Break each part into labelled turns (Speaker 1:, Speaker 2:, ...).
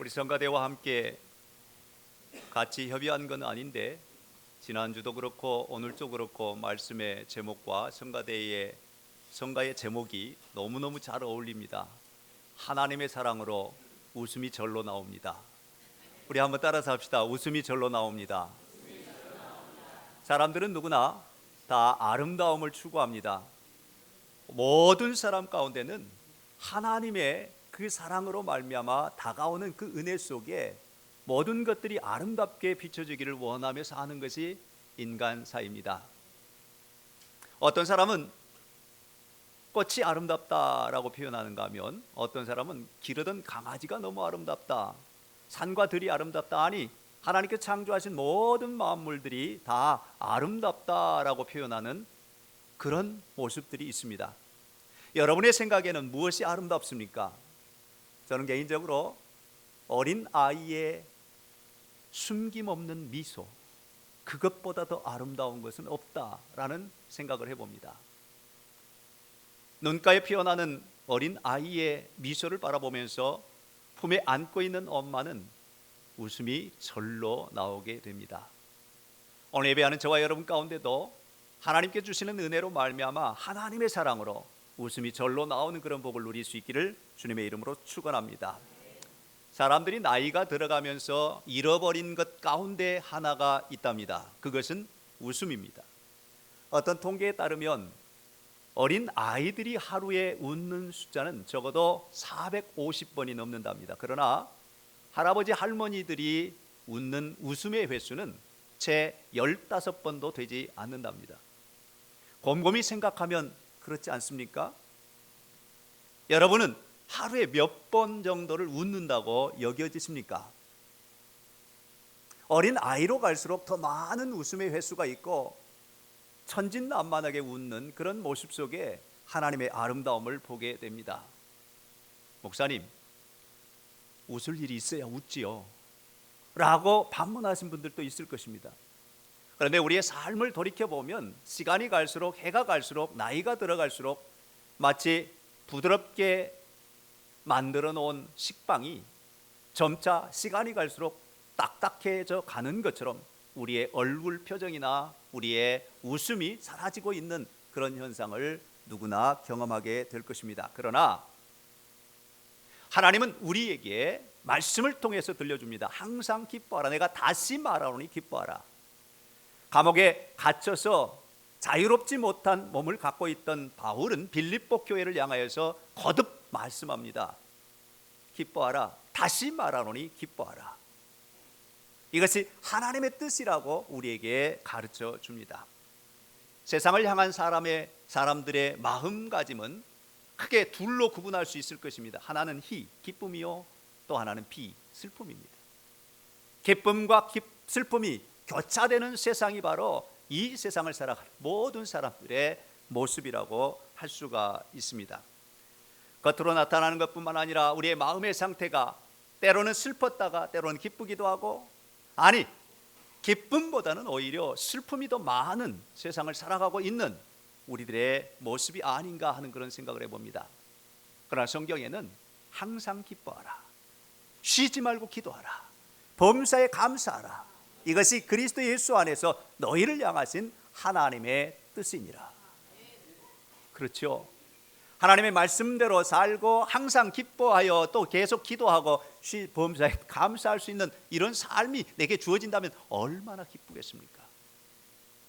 Speaker 1: 우리 성가대와 함께 같이 협의한 건 아닌데 지난주도 그렇고 오늘도 그렇고 말씀의 제목과 성가의 제목이 너무너무 잘 어울립니다. 하나님의 사랑으로 웃음이 절로 나옵니다. 우리 한번 따라서 합시다. 웃음이 절로 나옵니다. 사람들은 누구나 다 아름다움을 추구합니다. 모든 사람 가운데는 하나님의 그 사랑으로 말미암아 다가오는 그 은혜 속에 모든 것들이 아름답게 비춰지기를 원하며 사는 것이 인간사입니다. 어떤 사람은 꽃이 아름답다라고 표현하는가 하면 어떤 사람은 기르던 강아지가 너무 아름답다, 산과 들이 아름답다, 아니 하나님께 창조하신 모든 만물들이 다 아름답다라고 표현하는 그런 모습들이 있습니다. 여러분의 생각에는 무엇이 아름답습니까? 저는 개인적으로 어린 아이의 숨김없는 미소, 그것보다 더 아름다운 것은 없다라는 생각을 해봅니다. 눈가에 피어나는 어린 아이의 미소를 바라보면서 품에 안고 있는 엄마는 웃음이 절로 나오게 됩니다. 오늘 예배하는 저와 여러분 가운데도 하나님께 주시는 은혜로 말미암아 하나님의 사랑으로 웃음이 절로 나오는 그런 복을 누릴 수 있기를 주님의 이름으로 축원합니다. 사람들이 나이가 들어가면서 잃어버린 것 가운데 하나가 있답니다. 그것은 웃음입니다. 어떤 통계에 따르면 어린 아이들이 하루에 웃는 숫자는 적어도 450번이 넘는답니다. 그러나 할아버지 할머니들이 웃는 웃음의 횟수는 채 15번도 되지 않는답니다. 곰곰이 생각하면 그렇지 않습니까? 여러분은 하루에 몇 번 정도를 웃는다고 여겨지십니까? 어린 아이로 갈수록 더 많은 웃음의 횟수가 있고 천진난만하게 웃는 그런 모습 속에 하나님의 아름다움을 보게 됩니다. 목사님, 웃을 일이 있어야 웃지요 라고 반문하신 분들도 있을 것입니다. 그런데 우리의 삶을 돌이켜보면 시간이 갈수록, 해가 갈수록, 나이가 들어갈수록 마치 부드럽게 만들어 놓은 식빵이 점차 시간이 갈수록 딱딱해져 가는 것처럼 우리의 얼굴 표정이나 우리의 웃음이 사라지고 있는 그런 현상을 누구나 경험하게 될 것입니다. 그러나 하나님은 우리에게 말씀을 통해서 들려줍니다. 항상 기뻐하라. 내가 다시 말하노니 기뻐하라. 감옥에 갇혀서 자유롭지 못한 몸을 갖고 있던 바울은 빌립보 교회를 향하여서 거듭 말씀합니다. 기뻐하라. 다시 말하노니 기뻐하라. 이것이 하나님의 뜻이라고 우리에게 가르쳐 줍니다. 세상을 향한 사람들의 마음가짐은 크게 둘로 구분할 수 있을 것입니다. 하나는 희, 기쁨이요, 또 하나는 비, 슬픔입니다. 기쁨과 슬픔이 교차되는 세상이 바로 이 세상을 살아가는 모든 사람들의 모습이라고 할 수가 있습니다. 겉으로 나타나는 것뿐만 아니라 우리의 마음의 상태가 때로는 슬펐다가 때로는 기쁘기도 하고, 아니 기쁨보다는 오히려 슬픔이 더 많은 세상을 살아가고 있는 우리들의 모습이 아닌가 하는 그런 생각을 해봅니다. 그러나 성경에는 항상 기뻐하라, 쉬지 말고 기도하라, 범사에 감사하라, 이것이 그리스도 예수 안에서 너희를 향하신 하나님의 뜻이니라. 그렇죠? 하나님의 말씀대로 살고 항상 기뻐하여 또 계속 기도하고 범사에 감사할 수 있는 이런 삶이 내게 주어진다면 얼마나 기쁘겠습니까?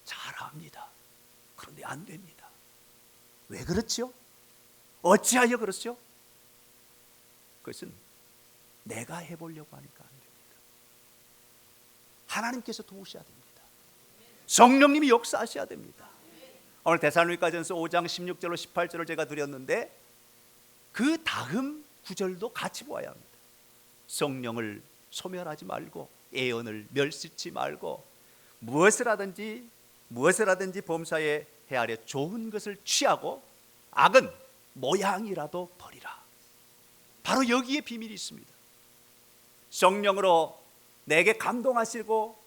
Speaker 1: 잘합니다. 그런데 안 됩니다. 왜 그렇죠? 어찌하여 그렇죠? 그것은 내가 해보려고 하니까 안 됩니다. 하나님께서 도우셔야 됩니다. 성령님이 역사하셔야 됩니다. 오늘 데살로니가전서 5장 16절로 18절을 제가 드렸는데 그 다음 구절도 같이 보아야 합니다. 성령을 소멸하지 말고 애언을 멸시치 말고 무엇을 하든지 범사에 헤아려 좋은 것을 취하고 악은 모양이라도 버리라. 바로 여기에 비밀이 있습니다. 성령으로 내게 감동하시고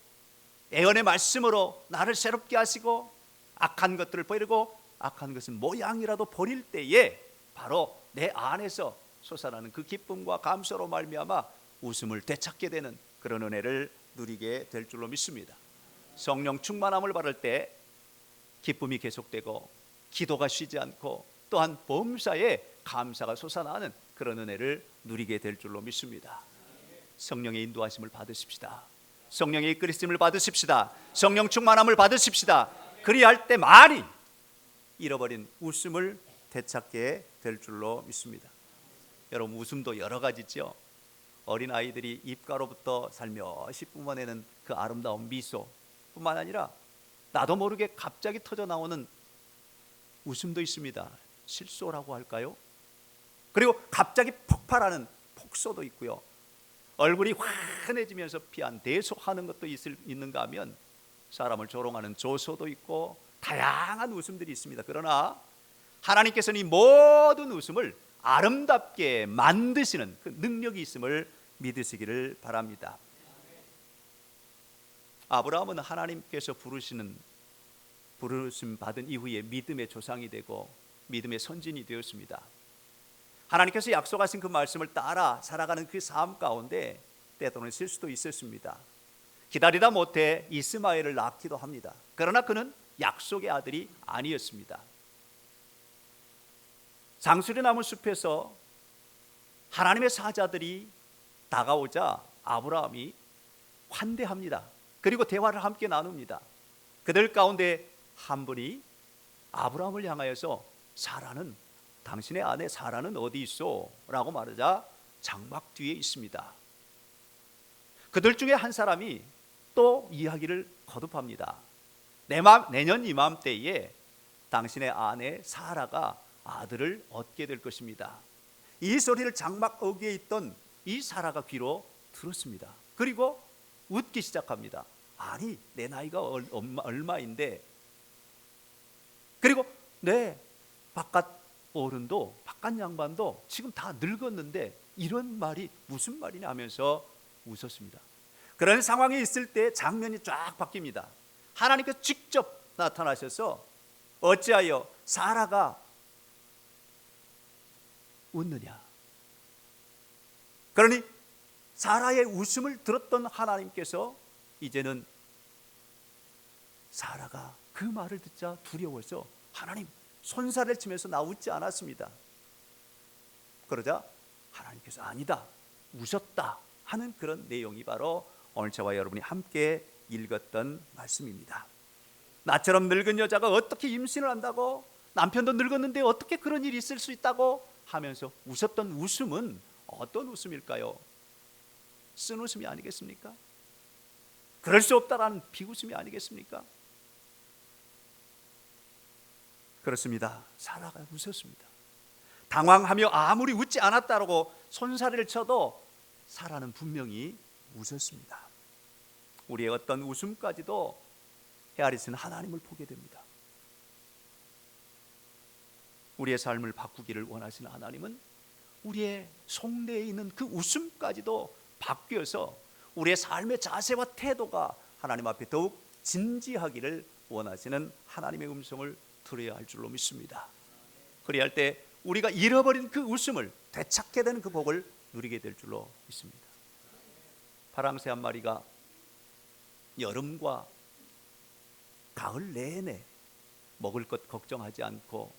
Speaker 1: 애언의 말씀으로 나를 새롭게 하시고 악한 것들을 버리고 악한 것은 모양이라도 버릴 때에 바로 내 안에서 솟아나는 그 기쁨과 감사로 말미암아 웃음을 되찾게 되는 그런 은혜를 누리게 될 줄로 믿습니다. 성령 충만함을 받을 때 기쁨이 계속되고 기도가 쉬지 않고 또한 범사에 감사가 솟아나는 그런 은혜를 누리게 될 줄로 믿습니다. 성령의 인도하심을 받으십시다. 성령의 이끌으심을 받으십시다. 성령 충만함을 받으십시다. 그리할 때 많이 잃어버린 웃음을 되찾게 될 줄로 믿습니다. 여러분, 웃음도 여러 가지죠. 어린아이들이 입가로부터 살며시 뿜어내는 그 아름다운 미소뿐만 아니라 나도 모르게 갑자기 터져 나오는 웃음도 있습니다. 실소라고 할까요? 그리고 갑자기 폭발하는 폭소도 있고요. 얼굴이 환해지면서 피한대소하는 것도 있는가 하면 사람을 조롱하는 조소도 있고 다양한 웃음들이 있습니다. 그러나 하나님께서는 이 모든 웃음을 아름답게 만드시는 그 능력이 있음을 믿으시기를 바랍니다. 아브라함은 하나님께서 부르심 받은 이후에 믿음의 조상이 되고 믿음의 선진이 되었습니다. 하나님께서 약속하신 그 말씀을 따라 살아가는 그 삶 가운데 때로는 실수도 있었습니다. 기다리다 못해 이스마엘을 낳기도 합니다. 그러나 그는 약속의 아들이 아니었습니다. 장수리 나무 숲에서 하나님의 사자들이 다가오자 아브라함이 환대합니다. 그리고 대화를 함께 나눕니다. 그들 가운데 한 분이 아브라함을 향하여서 당신의 아내 사라는 어디 있어? 라고 말하자 장막 뒤에 있습니다. 그들 중에 한 사람이 또 이야기를 거듭합니다. 내년 이맘때에 당신의 아내 사라가 아들을 얻게 될 것입니다. 이 소리를 장막 어귀에 있던 이 사라가 귀로 들었습니다. 그리고 웃기 시작합니다. 아니, 내 나이가 얼마인데, 그리고 내 바깥 어른도 바깥 양반도 지금 다 늙었는데 이런 말이 무슨 말이냐 하면서 웃었습니다. 그런 상황이 있을 때 장면이 쫙 바뀝니다. 하나님께서 직접 나타나셔서 어찌하여 사라가 웃느냐. 그러니 사라의 웃음을 들었던 하나님께서 이제는 사라가 그 말을 듣자 두려워서 하나님 손살을 치면서 나 웃지 않았습니다. 그러자 하나님께서 아니다, 웃었다 하는 그런 내용이 바로 오늘 저와 여러분이 함께 읽었던 말씀입니다. 나처럼 늙은 여자가 어떻게 임신을 한다고, 남편도 늙었는데 어떻게 그런 일이 있을 수 있다고 하면서 웃었던 웃음은 어떤 웃음일까요? 쓴 웃음이 아니겠습니까? 그럴 수 없다라는 비웃음이 아니겠습니까? 그렇습니다. 사라가 웃었습니다. 당황하며 아무리 웃지 않았다라고 손사래를 쳐도 사라는 분명히 웃었습니다. 우리의 어떤 웃음까지도 헤아리시는 하나님을 보게 됩니다. 우리의 삶을 바꾸기를 원하시는 하나님은 우리의 속내에 있는 그 웃음까지도 바뀌어서 우리의 삶의 자세와 태도가 하나님 앞에 더욱 진지하기를 원하시는 하나님의 음성을 들어야 할 줄로 믿습니다. 그리할 때 우리가 잃어버린 그 웃음을 되찾게 되는 그 복을 누리게 될 줄로 믿습니다. 파랑새 한 마리가 여름과 가을 내내 먹을 것 걱정하지 않고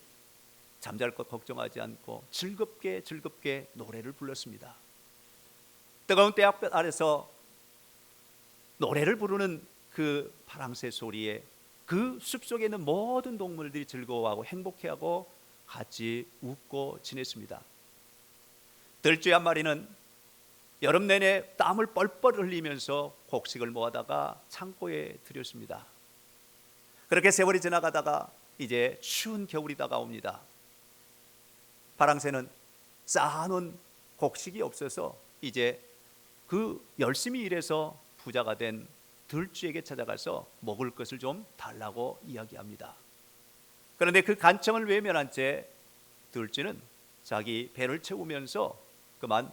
Speaker 1: 잠잘 것 걱정하지 않고 즐겁게 노래를 불렀습니다. 뜨거운 태양볕 아래서 노래를 부르는 그 파랑새 소리에 그 숲속에 있는 모든 동물들이 즐거워하고 행복해하고 같이 웃고 지냈습니다. 들쥐 한 마리는 여름 내내 땀을 뻘뻘 흘리면서 곡식을 모아다가 창고에 들였습니다. 그렇게 세월이 지나가다가 이제 추운 겨울이 다가옵니다. 파랑새는 쌓아놓은 곡식이 없어서 이제 그 열심히 일해서 부자가 된 들쥐에게 찾아가서 먹을 것을 좀 달라고 이야기합니다. 그런데 그 간청을 외면한 채 들쥐는 자기 배를 채우면서 그만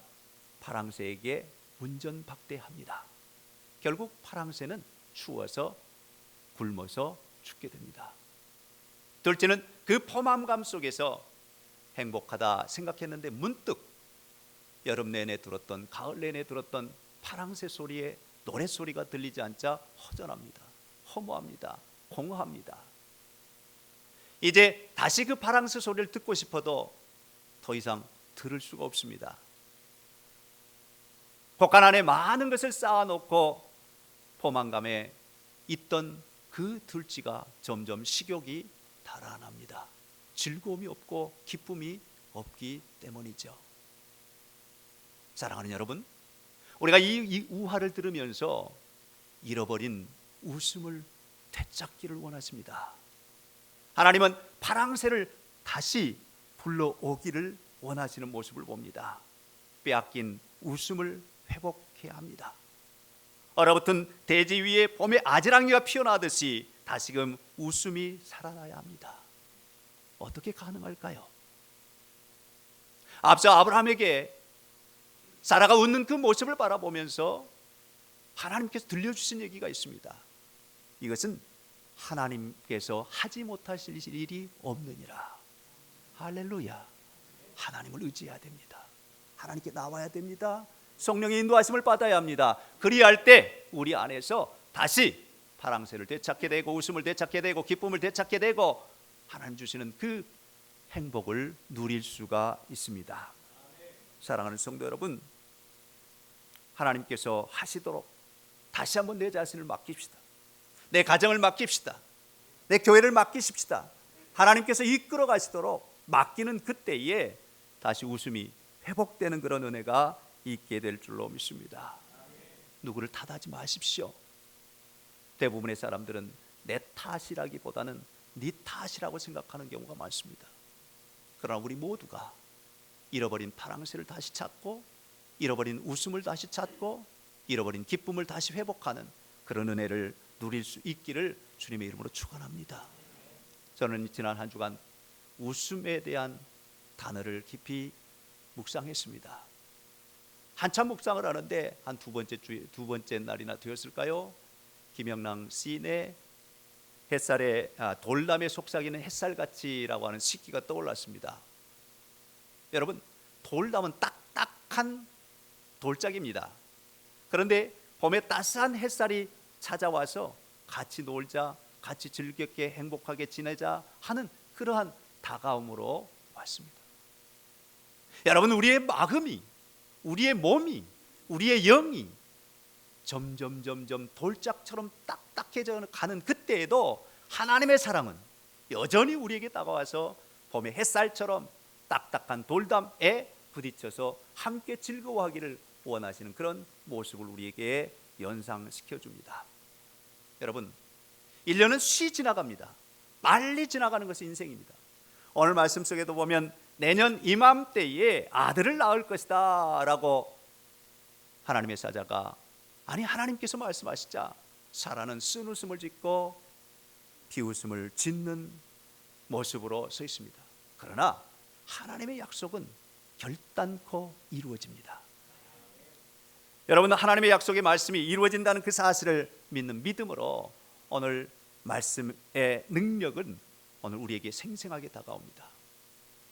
Speaker 1: 여름 내내 들었던, 가을 내내 들었던 파랑새 소리에 노랫소리가 들리지 않자 허전합니다. 허무합니다. 공허합니다. 이제 다시 그 파랑새 소리를 듣고 싶어도 더 이상 들을 수가 없습니다. 곳간 안에 많은 것을 쌓아놓고 포만감에 있던 그 들쥐가 점점 식욕이 달아납니다. 즐거움이 없고 기쁨이 없기 때문이죠. 사랑하는 여러분, 우리가 이 우화를 들으면서 잃어버린 웃음을 되찾기를 원하십니다. 하나님은 파랑새를 다시 불러오기를 원하시는 모습을 봅니다. 빼앗긴 웃음을 회복해야 합니다. 얼어붙은 대지 위에 봄의 아지랑이가 피어나듯이 다시금 웃음이 살아나야 합니다. 어떻게 가능할까요? 앞서 아브라함에게 사라가 웃는 그 모습을 바라보면서 하나님께서 들려주신 얘기가 있습니다. 이것은 하나님께서 하지 못하실 일이 없느니라. 할렐루야. 하나님을 의지해야 됩니다. 하나님께 나와야 됩니다. 성령의 인도하심을 받아야 합니다. 그리할 때 우리 안에서 다시 파랑새를 되찾게 되고 웃음을 되찾게 되고 기쁨을 되찾게 되고 하나님 주시는 그 행복을 누릴 수가 있습니다. 사랑하는 성도 여러분, 하나님께서 하시도록 다시 한번 내 자신을 맡깁시다. 내 가정을 맡깁시다. 내 교회를 맡기십시다. 하나님께서 이끌어 가시도록 맡기는 그때에 다시 웃음이 회복되는 그런 은혜가 있게 될 줄로 믿습니다. 누구를 탓하지 마십시오. 대부분의 사람들은 내 탓이라기보다는 네 탓이라고 생각하는 경우가 많습니다. 그러나 우리 모두가 잃어버린 파랑새를 다시 찾고 잃어버린 웃음을 다시 찾고 잃어버린 기쁨을 다시 회복하는 그런 은혜를 누릴 수 있기를 주님의 이름으로 축원합니다. 저는 지난 한 주간 웃음에 대한 단어를 깊이 묵상했습니다. 한참 묵상을 하는데 한 두 번째 날이나 되었을까요? 김영랑 시인의 돌담에 속삭이는 햇살같이라고 하는 시기가 떠올랐습니다. 여러분, 돌담은 딱딱한 돌짝입니다. 그런데 봄에 따스한 햇살이 찾아와서 같이 놀자, 같이 즐겁게 행복하게 지내자 하는 그러한 다가움으로 왔습니다. 여러분, 우리의 마음이, 우리의 몸이, 우리의 영이 점점 돌짝처럼 딱딱해져 가는 그때에도 하나님의 사랑은 여전히 우리에게 다가와서 봄의 햇살처럼 딱딱한 돌담에 부딪혀서 함께 즐거워하기를 원하시는 그런 모습을 우리에게 연상시켜 줍니다. 여러분, 1년은 쉬 지나갑니다. 빨리 지나가는 것이 인생입니다. 오늘 말씀 속에도 보면 내년 이맘때에 아들을 낳을 것이다 라고 하나님의 사자가, 아니 하나님께서 말씀하시자 사라는 쓴웃음을 짓고 비웃음을 짓는 모습으로 서 있습니다. 그러나 하나님의 약속은 결단코 이루어집니다. 여러분, 하나님의 약속의 말씀이 이루어진다는 그 사실을 믿는 믿음으로 오늘 말씀의 능력은 오늘 우리에게 생생하게 다가옵니다.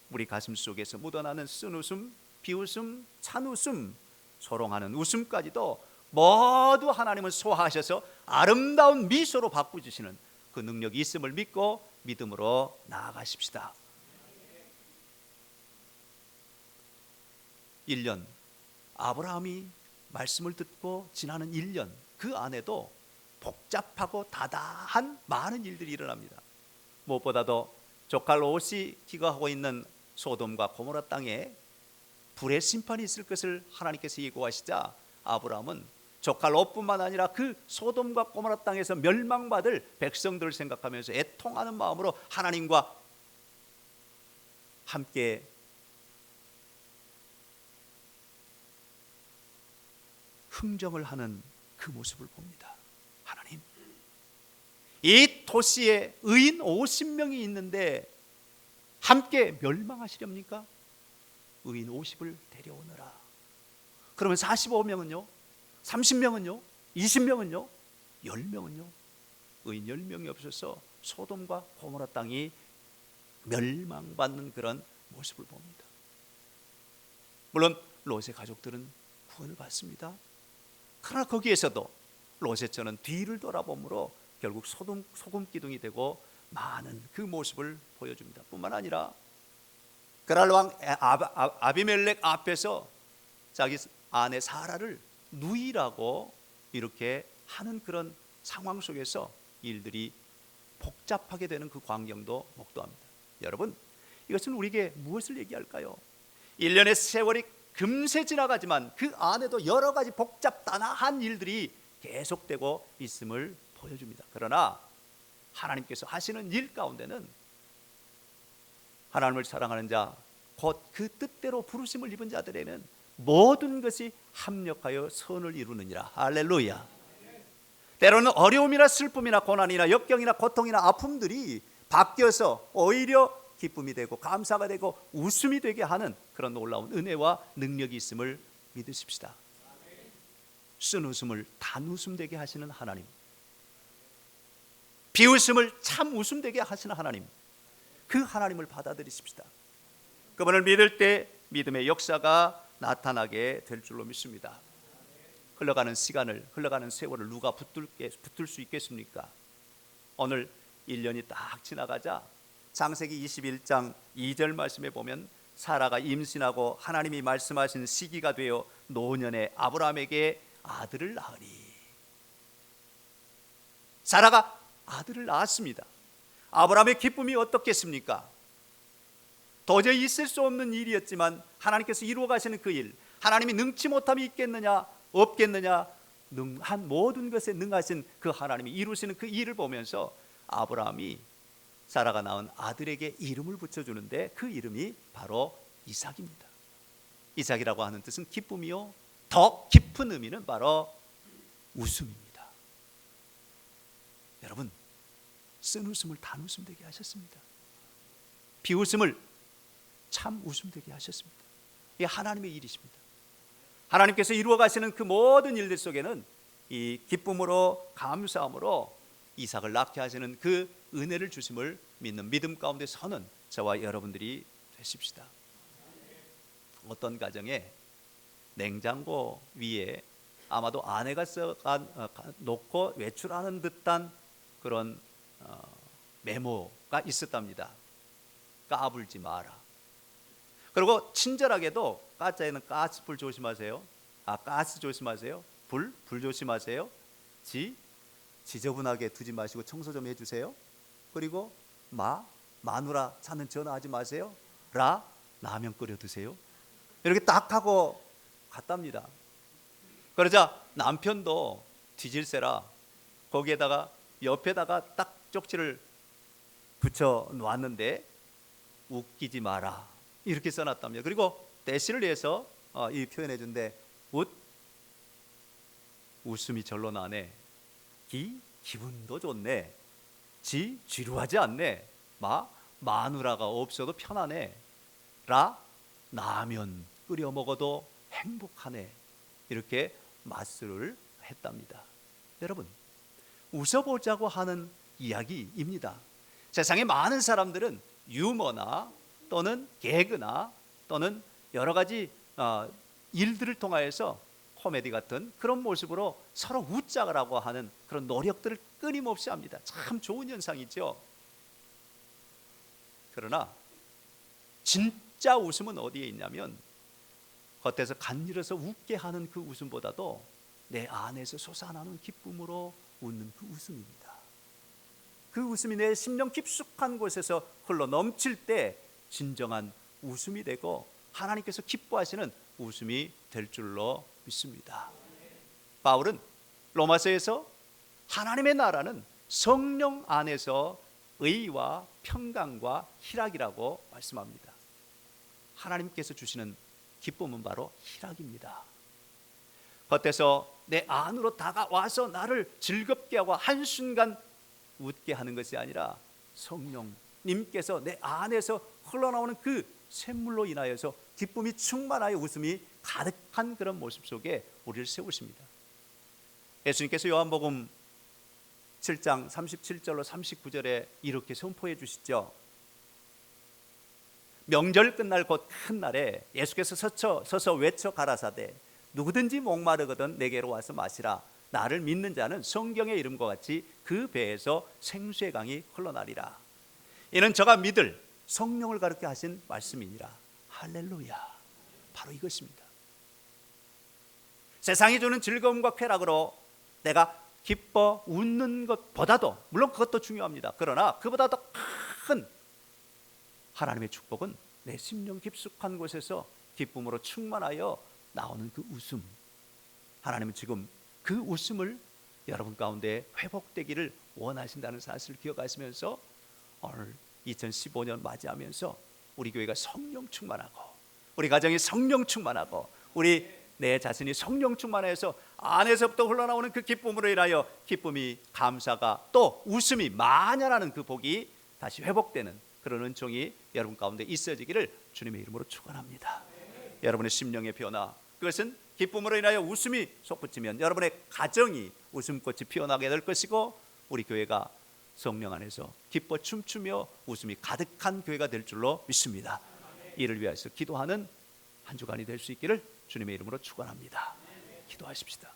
Speaker 1: 우리 가슴 속에서 묻어나는 쓴웃음, 비웃음, 찬웃음, 소롱하는 웃음까지도 모두 하나님은 소화하셔서 아름다운 미소로 바꾸시는 그 능력이 있음을 믿고 믿음으로 나아가십시다. 1년, 아브라함이 말씀을 듣고 지나는 1년, 그 안에도 복잡하고 다다한 많은 일들이 일어납니다. 무엇보다도 족갈 롯이 기거하고 있는 소돔과 고모라 땅에 불의 심판이 있을 것을 하나님께서 예고하시자 아브라함은 족갈 롯뿐만 아니라 그 소돔과 고모라 땅에서 멸망받을 백성들을 생각하면서 애통하는 마음으로 하나님과 함께 흥정을 하는 그 모습을 봅니다. 하나님, 이 도시에 의인 50명이 있는데 함께 멸망하시렵니까? 의인 50을 데려오너라. 그러면 45명은요? 30명은요? 20명은요? 10명은요? 의인 10명이 없어서 소돔과 고모라 땅이 멸망받는 그런 모습을 봅니다. 물론 롯의 가족들은 구원을 받습니다. 그러나 거기에서도 롯의 저는 뒤를 돌아보므로 결국 소금 기둥이 되고 많은 그 모습을 보여줍니다. 뿐만 아니라 그랄 왕 아비멜렉 앞에서 자기 아내 사라를 누이라고 이렇게 하는 그런 상황 속에서 일들이 복잡하게 되는 그 광경도 목도합니다. 여러분, 이것은 우리에게 무엇을 얘기할까요? 1년의 세월이 금세 지나가지만 그 안에도 여러 가지 복잡다나한 일들이 계속되고 있음을 보여줍니다. 그러나 하나님께서 하시는 일 가운데는 하나님을 사랑하는 자, 곧 그 뜻대로 부르심을 입은 자들에는 모든 것이 합력하여 선을 이루느니라. 할렐루야. 때로는 어려움이나 슬픔이나 고난이나 역경이나 고통이나 아픔들이 바뀌어서 오히려 기쁨이 되고 감사가 되고 웃음이 되게 하는 그런 놀라운 은혜와 능력이 있음을 믿으십시다. 쓴 웃음을 단웃음 되게 하시는 하나님, 비웃음을 참 웃음 되게 하시는 하나님, 그 하나님을 받아들이십시다. 그분을 믿을 때 믿음의 역사가 나타나게 될 줄로 믿습니다. 흘러가는 시간을, 흘러가는 세월을 누가 붙들 수 있겠습니까? 오늘 1년이 딱 지나가자 창세기 21장 2절 말씀에 보면 사라가 임신하고 하나님이 말씀하신 시기가 되어 노년에 아브라함에게 아들을 낳으니, 사라가 아들을 낳았습니다. 아브라함의 기쁨이 어떻겠습니까? 도저히 있을 수 없는 일이었지만 하나님께서 이루어 가시는 그 일, 하나님이 능치 못함이 있겠느냐 없겠느냐, 능한 모든 것에 능하신 그 하나님이 이루시는 그 일을 보면서 아브라함이 사라가 낳은 아들에게 이름을 붙여주는데 그 이름이 바로 이삭입니다. 이삭이라고 하는 뜻은 기쁨이요, 더 깊은 의미는 바로 웃음입니다. 여러분, 쓴 웃음을 단웃음 되게 하셨습니다. 비웃음을 참 웃음 되게 하셨습니다. 이게 하나님의 일이십니다. 하나님께서 이루어 가시는 그 모든 일들 속에는 이 기쁨으로 감사함으로 이삭을 낳게 하시는 그 은혜를 주심을 믿는 믿음 가운데 서는 저와 여러분들이 되십시다. 어떤 가정에 냉장고 위에 아마도 아내가 놓고 외출하는 듯한 그런 메모가 있었답니다. 까불지 마라. 그리고 친절하게도 가짜에는 가스불 조심하세요. 가스 조심하세요. 불 조심하세요. 지저분하게 두지 마시고 청소 좀 해주세요. 그리고 마누라 찾는 전화하지 마세요. 라면 끓여 드세요. 이렇게 딱 하고 갔답니다. 그러자 남편도 뒤질세라 거기에다가 옆에다가 딱 쪽지를 붙여 놓았는데 웃기지 마라 이렇게 써놨답니다. 그리고 대시를 위해서 이 표현해 준데 웃음이 절로 나네. 기분도 좋네. 지루하지 않네. 마누라가 없어도 편하네. 라면 끓여 먹어도 행복하네. 이렇게 맞술을 했답니다. 여러분, 웃어보자고 하는 이야기입니다. 세상에 많은 사람들은 유머나 또는 개그나 또는 여러 가지 일들을 통하여서 코미디 같은 그런 모습으로 서로 웃자라고 하는 그런 노력들을 끊임없이 합니다. 참 좋은 현상이죠. 그러나 진짜 웃음은 어디에 있냐면 겉에서 간지러서 웃게 하는 그 웃음보다도 내 안에서 솟아나는 기쁨으로 웃는 그 웃음입니다. 그 웃음이 내 심령 깊숙한 곳에서 흘러 넘칠 때 진정한 웃음이 되고 하나님께서 기뻐하시는 웃음이 될 줄로 믿습니다. 바울은 로마서에서 하나님의 나라는 성령 안에서 의와 평강과 희락이라고 말씀합니다. 하나님께서 주시는 기쁨은 바로 희락입니다. 겉에서 내 안으로 다가와서 나를 즐겁게 하고 한순간 웃게 하는 것이 아니라 성령님께서 내 안에서 흘러나오는 그 샘물로 인하여서 기쁨이 충만하여 웃음이 가득한 그런 모습 속에 우리를 세우십니다. 예수님께서 요한복음 7장 37절로 39절에 이렇게 선포해 주시죠. 명절 끝날 곧 큰 날에 예수께서 서서 외쳐 가라사대 누구든지 목마르거든 내게로 와서 마시라. 나를 믿는 자는 성경의 이름과 같이 그 배에서 생수의 강이 흘러나리라. 이는 저가 믿을 성령을 가르쳐 하신 말씀이니라. 할렐루야. 바로 이것입니다. 세상이 주는 즐거움과 쾌락으로 내가 기뻐 웃는 것보다도, 물론 그것도 중요합니다. 그러나 그보다 더 큰 하나님의 축복은 내 심령 깊숙한 곳에서 기쁨으로 충만하여 나오는 그 웃음. 하나님은 지금 그 웃음을 여러분 가운데 회복되기를 원하신다는 사실을 기억하시면서 오늘 2015년 맞이하면서 우리 교회가 성령 충만하고, 우리 가정이 성령 충만하고, 우리 내 자신이 성령 충만해서 안에서부터 흘러나오는 그 기쁨으로 인하여 기쁨이, 감사가, 또 웃음이 만연하는 그 복이 다시 회복되는 그런 은총이 여러분 가운데 있어지기를 주님의 이름으로 축원합니다. 여러분의 심령의 변화, 그것은 기쁨으로 인하여 웃음이 솟구치면 여러분의 가정이 웃음꽃이 피어나게 될 것이고, 우리 교회가 성령 안에서 기뻐 춤추며 웃음이 가득한 교회가 될 줄로 믿습니다. 이를 위해서 기도하는 한 주간이 될 수 있기를 주님의 이름으로 축원합니다. 기도하십시다.